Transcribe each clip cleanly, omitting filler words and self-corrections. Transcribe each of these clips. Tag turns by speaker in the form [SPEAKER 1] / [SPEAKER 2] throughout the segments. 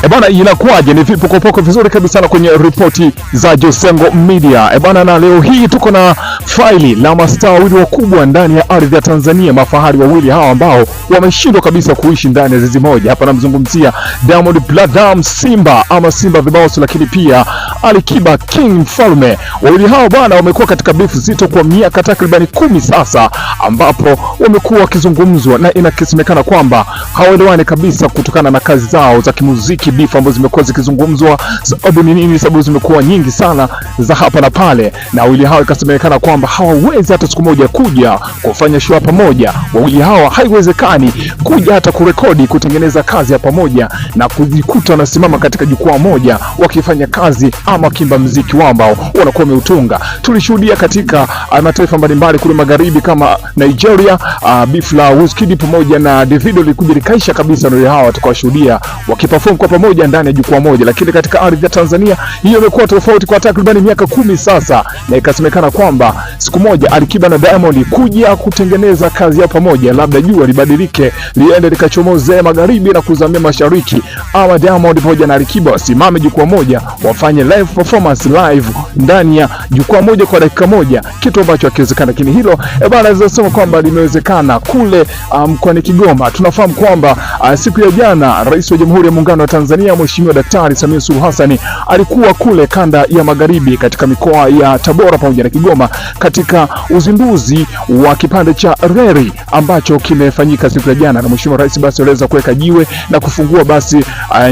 [SPEAKER 1] Bwana, inakuwaje? Ni vipi poko vizuri kabisa na kwenye ripoti za Josengo Media. Bwana, na leo hii tuko na faili la mastaa wawili wakubwa ndani ya ardhi ya Tanzania, mafahari wawili hawa ambao wameshindwa kabisa kuishi ndani ya zizi moja. Hapa namzungumzia Diamond Platnumz Simba ama Simba Viboss, lakini pia Alikiba King Mfalme. Wawili hao bwana wamekuwa katika beef zito kwa miaka takriban 10 sasa, ambapo wamekuwa wakizungumzwa na inakisemekana kwamba hawaelewani kabisa kutokana na kazi zao za kimuziki. Beef ambazo zimekuwa zikizungumzwa, sababu ni nini? Sababu zimekuwa nyingi sana za hapa na pale, na wawili hao ikasemekana kwamba hawawezi hata siku moja kuja kufanya show pamoja. Wawili hao haiwezekani kuja hata kurekodi, kutengeneza kazi ya pamoja na kujikuta wanasimama katika jukwaa moja wakifanya kazi ama kimba muziki wao ambao wanakuwa wameutunga. Tulishuhudia katika mataifa mbalimbali kule magharibi kama Nigeria, beef la Wizkid pamoja na Davido likuja likaisha kabisa, na hao tukawashuhudia wakiperform kwa pamoja ndani ya jukwaa moja. Lakini katika ardhi ya Tanzania hiyo imekuwa tofauti kwa takriban miaka 10 sasa, na ikasemekana kwamba siku moja Alikiba na Diamond kuja kutengeneza kazi ya pamoja, labda jua libadilike liende likachomoze magharibi na kuzamia mashariki, ama Diamond pamoja na Alikiba wasimame jukwaa moja wafanye live performance live ndani ya jukwaa moja kwa dakika moja, kitu ambacho hakiwezekana. Lakini hilo bwana naweza sema kwamba limewezekana kule mkoani Kigoma. Tunafahamu kwamba siku ya jana Rais wa Jamhuri ya Muungano wa Tanzania Mheshimiwa Daktari Samia Suluhu Hassan alikuwa kule kanda ya magharibi katika mikoa ya Tabora pamoja na Kigoma katika uzinduzi wa kipande cha reli ambacho kimefanyika siku ya jana, na Mheshimiwa Rais basi aliweza kuweka jiwe na kufungua basi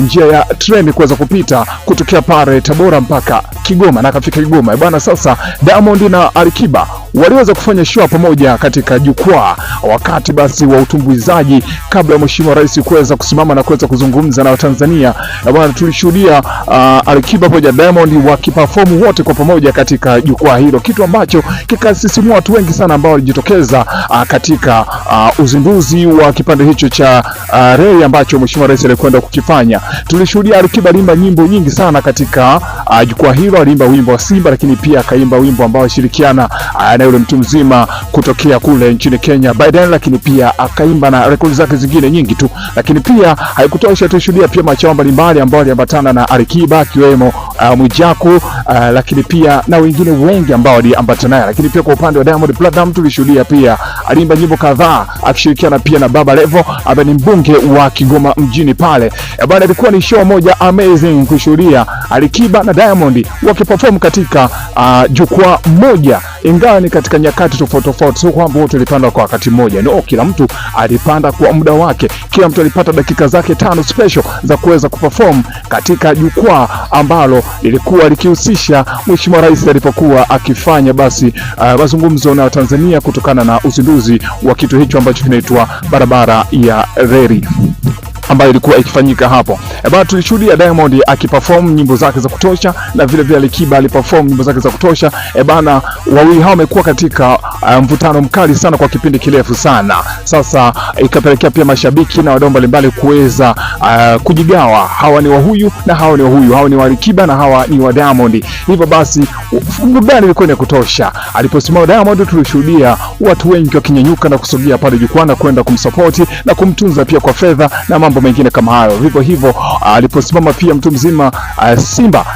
[SPEAKER 1] njia ya treni kuweza kupita kutokea pale Tabora mpaka Kigoma na akafika Kigoma. Bwana, sasa Diamond na Alikiba waliweza kufanya show pamoja katika jukwaa wakati basi wa utumbuizaji kabla ya Mheshimiwa Rais kuweza kusimama na kuweza kuzungumza na Watanzania. Bwana, tulishuhudia Alikiba pamoja na Diamond wakiperform wote kwa pamoja katika jukwaa hilo, kitu ambacho kikasisimua watu wengi sana ambao walijitokeza katika uzinduzi wa kipande hicho cha reli ambacho Mheshimiwa Rais alikwenda kukifanya. Tulishuhudia Alikiba alimba nyimbo nyingi sana katika jukwaa hilo. Alimba wimbo wa Simba, lakini pia akaimba wimbo ambao alishirikiana na yule mtu mzima kutokea kule nchini Kenya Biden, lakini pia akaimba na rekodi zake zingine nyingi tu. Lakini pia haikutosha, tulishuhudia pia machao mbalimbali ambao waliambatana na Alikiba akiwemo Mwijaku, lakini pia na wengine wengi ambao waliambatana naye. Lakini pia kwa upande wa Diamond Platnumz tulishuhudia pia alimba nyimbo kadhaa akishirikiana pia na Baba Levo ambaye ni mbunge wa Kigoma mjini pale. Bwana, ilikuwa ni show moja amazing kushuhudia Alikiba na Diamond wakiperform katika jukwaa moja, ingawa ni katika nyakati tofauti, sio kwamba wote walipanda kwa wakati mmoja. No, kila mtu alipanda kwa muda wake, kila mtu alipata dakika zake 5 special za kuweza kuperform katika jukwaa ambalo lilikuwa likihusisha Mheshimiwa Rais alipokuwa akifanya basi mazungumzo na Tanzania kutokana na uzinduzi wa kitu hicho ambacho kinaitwa barabara ya reli ambayo ilikuwa ikifanyika hapo. Bwana, tulishuhudia Diamond akiperform nyimbo zake za kutosha na vile vile Alikiba aliperform nyimbo zake za kutosha. Bwana, wawili hao wamekuwa katika mvutano mkali sana kwa kipindi kirefu sana. Sasa ikapelekea pia mashabiki na wadau mbalimbali kuweza kujigawa, hawa ni wa huyu na hawa ni wa huyu, hawa ni wa Alikiba na hawa ni wa Diamond. Hivyo basi burudani ilikuwa ni kutosha. Aliposimama Diamond tulishuhudia watu wengi wakinyanyuka na kusogea pale jukwaa na kwenda kumsupport na kumtunza pia kwa fedha na mambo mengine kama hayo. Vivyo hivyo aliposimama pia mtu mzima Simba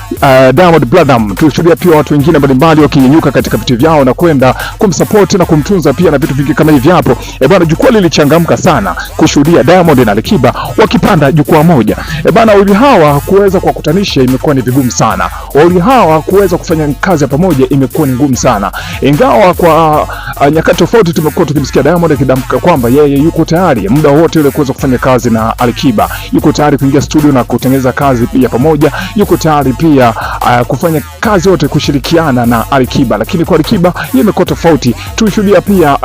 [SPEAKER 1] Diamond Platnumz tulishuhudia pia watu wengine mbalimbali wakinyanyuka katika viti vyao na kwenda kumsupport na kumtunza pia na vitu vingi kama hivi hapo. Bwana, jukwaa lilichangamka sana kushuhudia Diamond na Alikiba wakipanda jukwaa moja. Bwana, wawili hawa kuweza kuwakutanisha imekuwa ni vigumu sana. Wawili hawa kuweza kufanya kazi pamoja imekuwa ni ngumu sana, ingawa kwa nyakati tofauti tumekuwa tukimsikia Diamond akidamka kwamba yeye yuko tayari muda wote ule kuweza kufanya kazi na Alikiba, yuko tayari kuingia studio na kutengeneza kazi pia pamoja, yuko tayari pia kufanya kazi yote kushirikiana na Alikiba. Lakini kwa Alikiba yeye imekuwa tofauti. Tulishuhudia pia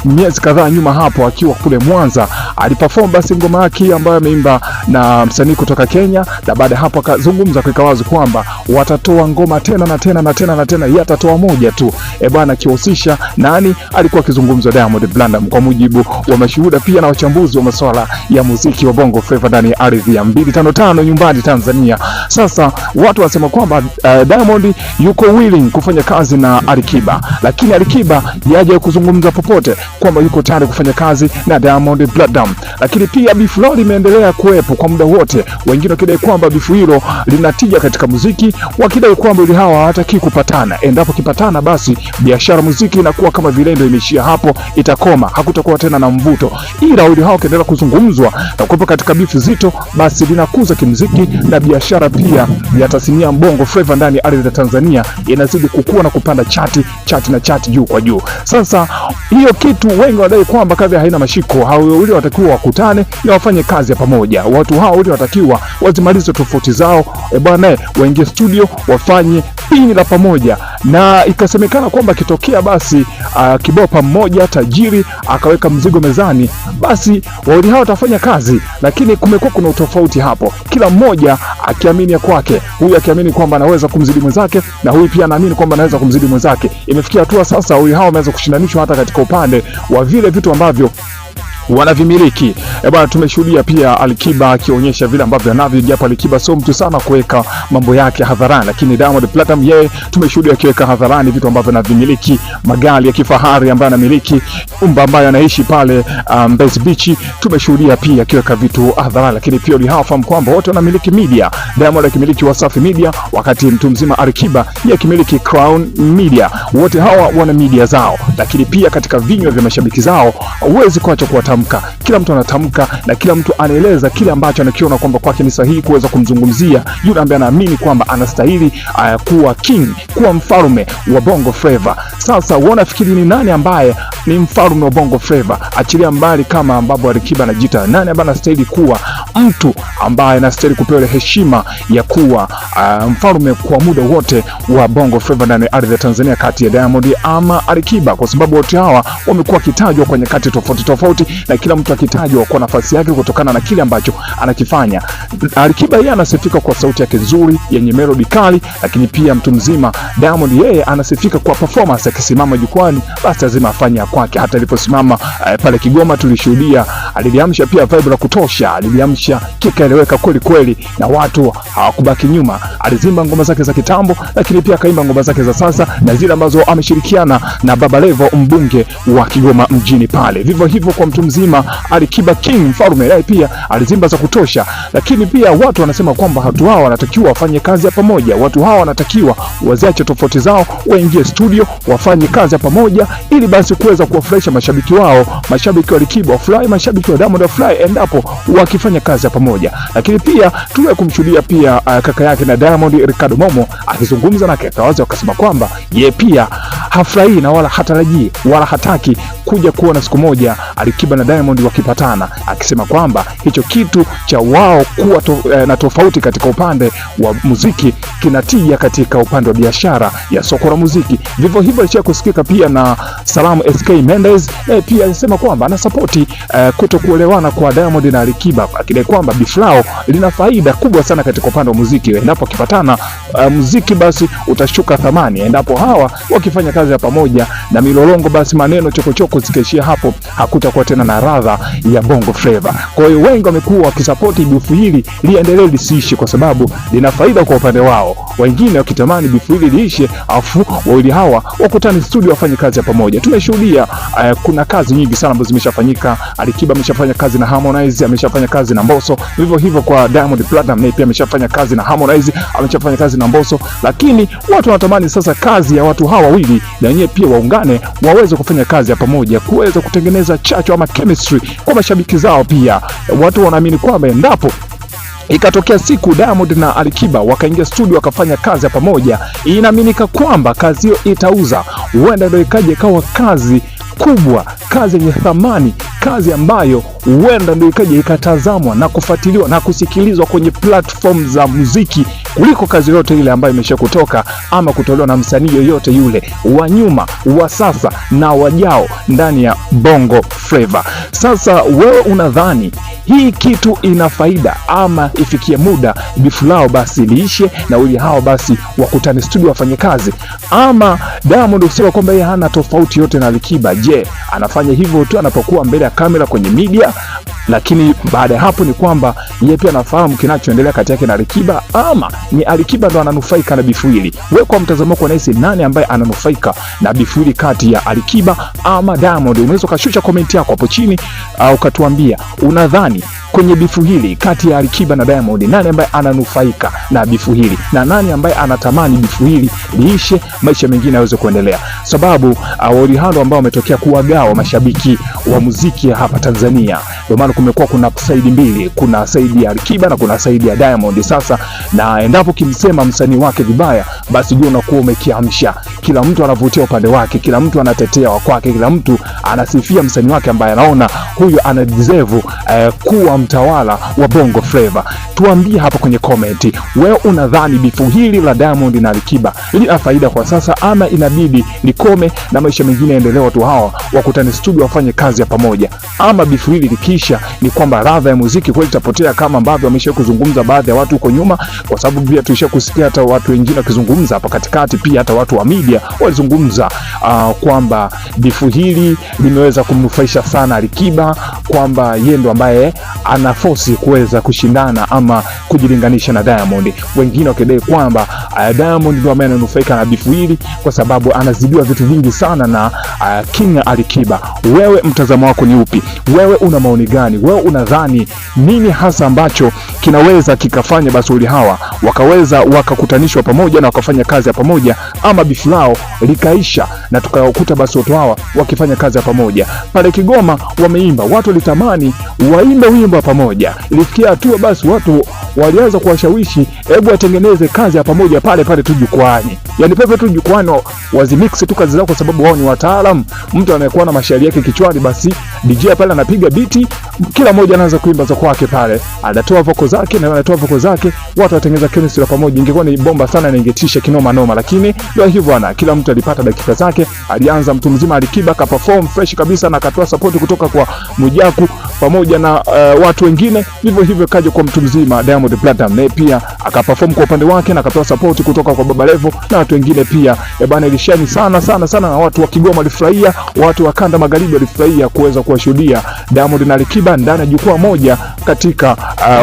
[SPEAKER 1] miezi kadhaa nyuma hapo akiwa kule Mwanza aliperform basi ngoma yake ambayo ameimba na msanii kutoka Kenya, na baada hapo akazungumza kwa wazi kwamba watatoa ngoma tena na tena na tena na tena, yeye atatoa moja tu bwana, akihusisha na nani alikuwa akizungumzwa Diamond Platnumz, kwa mujibu wa mashuhuda pia na wachambuzi wa masuala ya muziki wa Bongo Flava ndani ya ardhi ya 255 nyumbani Tanzania. Sasa watu wanasema kwamba Diamond yuko willing kufanya kazi na Alikiba, lakini Alikiba yaje kuzungumza popote kwamba yuko tayari kufanya kazi na Diamond Platnumz. Lakini pia bifu lao limeendelea kuwepo kwa muda wote, wengine wakidai kwamba bifu hilo linatija katika muziki, wakidai kwamba wili hawa hawataki kupatana. Endapo kipatana, basi biashara muziki inakuwa kama vile ndio imeishia hapo, itakoma, hakutakuwa tena na mvuto. Ila wili hao kaendelea kuzungumzwa na kuwepo katika bifu zito, basi linakuza kimuziki na biashara pia ya tasnia Bongo Flava ndani ya ardhi ya Tanzania inazidi kukua na kupanda chati juu kwa juu. Sasa hiyo kitu wengi wadai kwamba kadri haina mashiko, hao wawili watakiwa wakutane na wafanye kazi ya pamoja. Watu hao wawili watakiwa wazimalize tofauti zao, bwana, waingie studio wafanye pini la pamoja. Na ikasemekana kwamba kitokea basi kibopa mmoja tajiri akaweka mzigo mezani, basi wawili hao watafanya kazi, lakini kumekuwa kuna utofauti hapo, kila mmoja akiamini kwake. Huyu akiamini kwamba anaweza kumzidi mwenzake na huyu pia anaamini kwamba anaweza kumzidi mwenzake. Imefikia hatua sasa wawili hao wameweza kushindanishwa hata katika upande wa vile vitu ambavyo wanavimiliki. Bwana, tumeshuhudia pia Alikiba akionyesha vile ambavyo anavyo, japo Alikiba sio mtu sana kuweka mambo yake hadharani, lakini Diamond Platnumz yeye tumeshuhudia akiweka hadharani vitu ambavyo anavimiliki, magari ya kifahari ambayo anamiliki, nyumba ambayo anaishi pale Mbezi Beach, tumeshuhudia pia akiweka vitu hadharani. Lakini pia ulihafahamu kwamba wote wanamiliki media, Diamond akimiliki Wasafi Media, wakati mtu mzima Alikiba yeye akimiliki Crown Media. Wote hawa wana media zao, lakini pia katika vinywa vya mashabiki zao huwezi kuacha kuwatamka. Kila mtu anatamka na kila mtu anaeleza kile ambacho anakiona kwamba kwake ni sahihi kuweza kumzungumzia yule ambaye anaamini kwamba anastahili kuwa king, kuwa mfalme wa Bongo Flava. Sasa wanafikiri ni nani ambaye ni mfalme wa Bongo Flava? Achilia mbali kama ambapo Alikiba anajiita, nani ambaye anastahili kuwa mtu ambaye anastahili kupewa heshima ya kuwa mfalme kwa muda wote wa Bongo Flava ndani ya ardhi ya Tanzania, kati ya Diamond ama Alikiba? Kwa sababu wote hawa wamekuwa kitajwa kwenye kati tofauti na kila mtu akitajwa kwa nafasi yake kutokana na kile ambacho anakifanya. Alikiba yeye anasifika kwa sauti yake nzuri yenye melody kali, lakini pia mtu mzima Diamond yeye anasifika kwa performance. Akisimama jukwani basi lazima afanye kwake. Hata aliposimama pale Kigoma tulishuhudia aliliamsha pia vibe la kutosha, aliliamsha kikaeleweka kweli na watu hawakubaki nyuma. Alizimba ngoma zake za kitambo, lakini pia kaimba ngoma zake za sasa na zile ambazo ameshirikiana na Baba Levo, mbunge wa Kigoma mjini pale. Vivyo hivyo kwa mtu mzima Alikiba King mfalme, yeye pia alizimba za kutosha. Lakini pia watu wanasema kwamba watu hao wanatakiwa wafanye kazi ya pamoja. Watu hao wanatakiwa waziache tofauti zao, waingie studio wafanye kazi ya pamoja, ili basi kuweza kuwafurahisha mashabiki wao. Mashabiki wa Alikiba wafurahi, mashabiki wa Diamond wafurahi endapo wakifanya kazi ya pamoja. Lakini pia tuwe kumshuhudia pia kaka yake na Diamond, Ricardo Momo, akizungumza na kakawazi, wakasema kwamba yeye pia hafurahi na wala hatarajii wala hataki kuja kuona siku moja Alikiba na Diamond wakipatana, akisema kwamba hicho kitu cha wao kuwa na tofauti katika upande wa muziki kinatija katika upande wa biashara ya soko la muziki. Vivyo hivyo alisha kusikika pia na Salamu SK Mendes, pia alisema kwamba anasapoti kutokuelewana kwa Diamond na Alikiba, akidai kwamba bifu lao lina faida kubwa sana katika upande wa muziki. Endapo wakipatana, muziki basi utashuka thamani. Endapo hawa wakifanya kazi ya pamoja na milolongo, basi maneno chokochoko zikaishia hapo, hakutakuwa tena na radha ya Bongo Flava. Kwa hiyo wengi wamekuwa wakisapoti bifu hili liendelee lisiishi, kwa sababu lina faida kwa upande wao. Wengine wakitamani bifu hili liishe, afu wawili hawa wakutane studio wafanye kazi ya pamoja. Tumeshuhudia kuna kazi nyingi sana ambazo zimeshafanyika. Alikiba ameshafanya kazi na Harmonize, ameshafanya kazi na Mbosso. Vivyo hivyo kwa Diamond Platnumz, naye pia ameshafanya kazi na Harmonize, ameshafanya kazi na Mbosso. Lakini watu wanatamani sasa kazi ya watu hawa wawili na wenyewe pia waungane, waweze kufanya kazi ya pamoja, kuweza kutengeneza chachu ama chemistry kwa mashabiki zao. Pia watu wanaamini kwamba endapo ikatokea siku Diamond na Alikiba wakaingia studio wakafanya kazi ya pamoja, inaaminika kwamba kazi hiyo itauza. Huenda ndio ikaje kawa kazi kubwa, kazi yenye thamani, kazi ambayo huenda ndio ikaja ikatazamwa na kufuatiliwa na kusikilizwa kwenye platform za muziki kuliko kazi yote ile ambayo imesha kutoka ama kutolewa na msanii yoyote yule wa nyuma, wa sasa na wajao ndani ya Bongo Flava. Sasa wewe unadhani hii kitu ina faida ama ifikie muda bifu lao basi liishe na wili hao basi wakutane studio wafanye kazi, ama Diamond usema kwamba yeye hana tofauti yote na Alikiba? Je, anafanya hivyo tu anapokuwa mbele ya kamera kwenye media, lakini baada ya hapo ni kwamba yeye pia anafahamu kinachoendelea kati yake na Alikiba, ama ni Alikiba ndo ananufaika na bifu hili? Wewe kwa mtazamo wako unahisi nani ambaye ananufaika na bifu hili kati ya Alikiba ama Diamond? Unaweza ukashusha komenti yako hapo chini au ukatuambia unadhani kwenye bifu hili kati ya Alikiba na Diamond nani ambaye ananufaika na bifu hili na nani ambaye anatamani bifu hili liishe, maisha mengine yaweze kuendelea? Sababu walihando ambao wametokea kuwagawa mashabiki wa muziki hapa Tanzania. Ndio maana kumekuwa kuna saidi mbili, kuna saidi ya Alikiba na kuna saidi ya Diamond. Sasa na endapo kimsema msanii wake vibaya, basi jua unakuwa umekiamsha. Kila mtu anavutia upande wake, kila mtu anatetea wa kwake, kila mtu anasifia msanii wake ambaye anaona huyu ana deserve kuwa mtawala wa Bongo Flava. Tuambie hapa kwenye komenti, wewe unadhani bifu hili la Diamond na Alikiba lina faida kwa sasa ama inabidi likome na maisha mengine yaendelee, watu hawa wakutane studio wafanye kazi ya pamoja? Ama bifu hili likisha ni kwamba radha ya muziki kweli itapotea kama ambavyo wamesha kuzungumza baadhi ya watu huko nyuma? Kwa sababu pia tulisha kusikia hata watu wengine wakizungumza hapa katikati, pia hata watu wa media walizungumza kwamba bifu hili limeweza kumnufaisha sana Alikiba, kwamba yeye ndo ambaye ana force kuweza kushindana ama kujilinganisha na Diamond. Wengine wakidai kwamba Diamond ndio ambaye ananufaika na bifu hili kwa sababu anazidiwa vitu vingi sana na King Alikiba. Wewe mtazamo wako ni upi? Wewe una maoni gani? Wewe unadhani nini hasa ambacho kinaweza kikafanya basi wali hawa wakaweza wakakutanishwa pamoja na wakafanya kazi ya pamoja, ama bifu lao likaisha na tukawakuta basi watu hawa wakifanya kazi ya pamoja? Pale Kigoma wameimba, watu walitamani waimbe wimbo pamoja, ilifikia hatua basi watu walianza kuwashawishi hebu watengeneze kazi ya pamoja pale pale tu jukwani. Yani pepe tu jukwani wazimix tu kazi zao, kwa sababu wao ni wataalamu. Mtu anayekuwa na mashairi yake kichwani, basi DJ pale anapiga biti, kila mmoja anaanza kuimba za kwake pale, anatoa voko zake na anatoa voko zake, watu watengeneza chemistry pamoja. Ingekuwa ni bomba sana na ingetisha kinoma noma, lakini ndio hivyo ana kila mtu alipata dakika zake. Alianza mtu mzima Alikiba ka perform fresh kabisa na akatoa support kutoka kwa Mwijaku pamoja na watu wengine. Hivyo hivyo kaja kwa mtu mzima Diamond Platnumz, naye pia akaperform kwa upande wake na akatoa support kutoka kwa Baba Levo na watu wengine pia. Bana ilishani sana sana sana, na watu wa Kigoma walifurahia, watu wa kanda magharibi walifurahia kuweza kuwashuhudia Diamond na Alikiba ndani ya jukwaa moja katika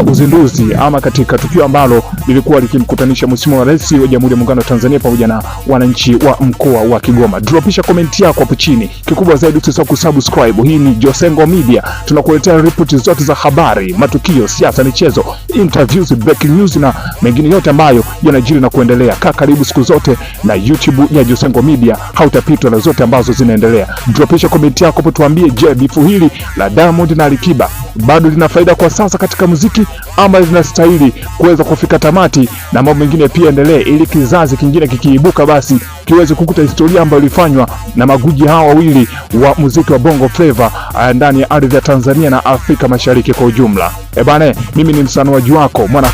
[SPEAKER 1] uzinduzi ama katika tukio ambalo lilikuwa likimkutanisha Mheshimiwa Rais wa Jamhuri ya Muungano wa Tanzania pamoja na wananchi wa mkoa wa Kigoma. Dropisha komenti yako hapo chini. Kikubwa zaidi usisahau kusubscribe. Hii ni Josengo Media. Tunakuletea ripoti zote za habari, matukio, siasa, michezo, interviews, breaking news na mengine yote ambayo yanajiri na kuendelea. Kaa karibu siku zote na YouTube ya Josengo Media, hautapitwa na zote ambazo zinaendelea. Dropisha komenti yako hapo, tuambie, je, bifu hili la Diamond na Alikiba bado lina faida kwa sasa katika muziki ama linastahili kuweza kufika tamati na mambo mengine pia endelee, ili kizazi kingine kikiibuka basi kiweze kukuta historia ambayo ilifanywa na maguji hawa wawili wa muziki wa Bongo Flava ndani ya ardhi ya Tanzania na Afrika Mashariki kwa ujumla. Bana, mimi ni msanuaji wako mwana